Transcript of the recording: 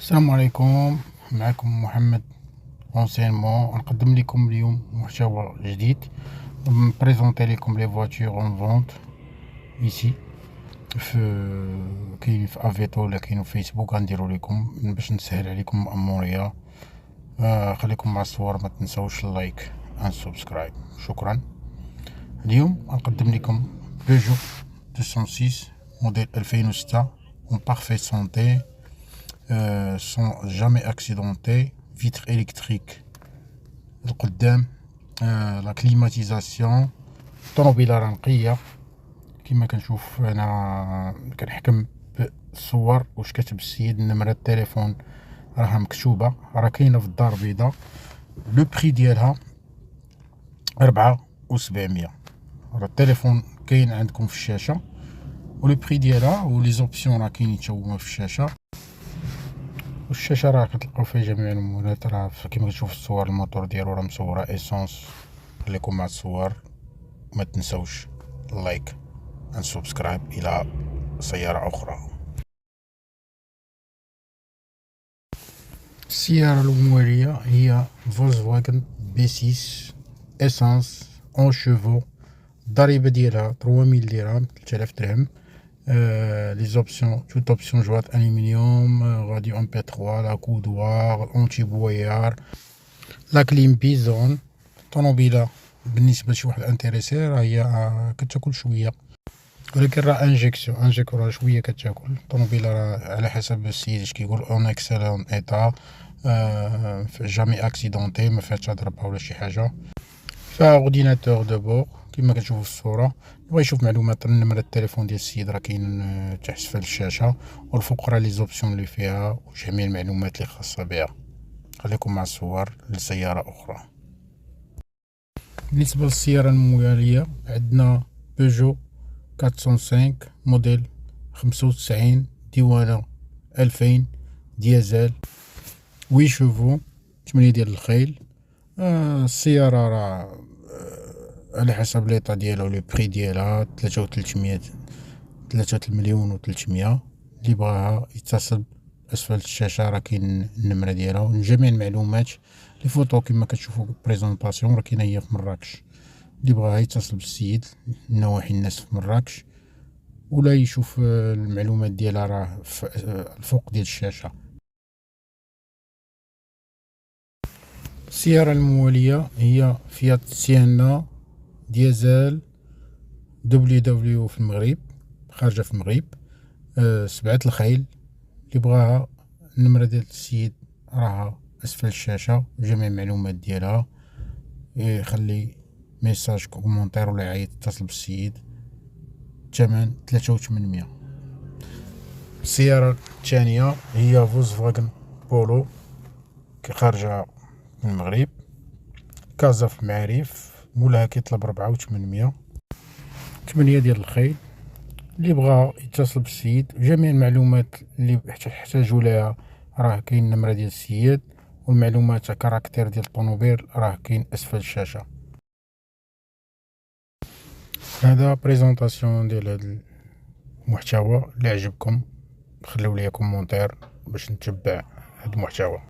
السلام عليكم. معكم محمد رونسينمون. نقدم لكم اليوم محتوى جديد، نبريزونطي لكم لي فواتور اون فونت ايسي كاين في افيتو ولا كاين في فيسبوك. غنديرو لكم باش نسهل عليكم مأمورية. خليكم مع الصور، ما تنسوش اللايك ان سبسكرايب. شكرا. اليوم نقدم لكم بيجو 206 موديل 2006 اون بارفي سونتي، sans jamais accidenté, vitres électriques القدام، لا كليماتيزاسيون. الطوموبيله راه نقيه كما كنشوف انا، كنحكم بالصور واش كتب السيد. نمرة التليفون راها مكتوبه، راه كاينه في الدار البيضاء. لو بري ديالها 4700. راه التليفون كاين عندكم في الشاشه، ولو بري ديالها ولي زوبسيون راه كاينين حتى هما في الشاشه. والشاشة راه كتلقاو فيها جميع الموديلات. راه كيما كتشوف الصور الموتور ديالو راه مصورة ايسونس. خليكم مع الصور، ما تنسوش اللايك ان سبسكرايب الى سيارة اخرى. السيارة الموالية هي فولكسواغن بي 6 ايسونس 11 شوفو. الضريبة ديالها 3000 درهم، 3000 درهم. لي زوبسيون توت اوبسيون جوات الومنيوم، راديو ام بي 3، لا كودوار، اونتي بويار، لا كليم بيزون. الطوموبيله بالنسبه لشي واحد انتريسي راه هي كتاكل شويه، ولكن راه انجيكسيون راه شويه كتاكل. الطوموبيله راه على حسب السيد اش كيقول اون اكسلون ايتا، جامي اكسيدونتي، ما فيها حتى ضربه ولا شي حاجه. فيها اورديناتور دو بور كما كتشوفوا في الصوره. بغا يشوف معلومات نمرة التليفون ديال السيد راه كاين تحت اسفل الشاشه، والفوق راه لي زوبسيون اللي فيها وجميع المعلومات اللي خاصه بها. خليكم مع الصور لسياره اخرى. بالنسبه للسياره المواليه عندنا بيجو 405 موديل 95 ديوانه 2000 ديزل 8 شوفو 8 ديال الخيل. السياره راه على حسب ليطا ديالها ولي بري ديالها 3300، 3 مليون و 300. اللي بغاها يتصل اسفل الشاشه راه كاين النمره ديالها وجميع المعلومات. لي فوتو كما كتشوفوا بريزونطاسيون راه كاينه هي في مراكش. اللي بغاها يتصل بالسيد نواحي الناس في مراكش، ولا يشوف المعلومات ديالها راه في الفوق ديال الشاشه. السياره المواليه هي فيات سيانا ديزل دبليو في المغرب، خارجه في المغرب، 7 الخيل. اللي بغاها النمرة ديال السيد راها اسفل الشاشة، جميع المعلومات ديالها. يخلي ميساج كومونتير ولا يعيط يتصل بالسيد. الثمن 3800. السيارة الثانية هي فولكسواغن بولو خارجة من المغرب، كازا في المعارف. مولاها كيطلب 4800، 8 ديال الخيل. اللي بغا يتصل بالسيد، جميع المعلومات اللي يحتاجوا لها راه كاين النمرة ديال السيد، والمعلومات كاركتير ديال الطوموبيل راه كاين اسفل الشاشة. هذا بريزونطاسيون ديال هذا المحتوى. اللي عجبكم خليو لي كومونتير باش نتبع هذا المحتوى.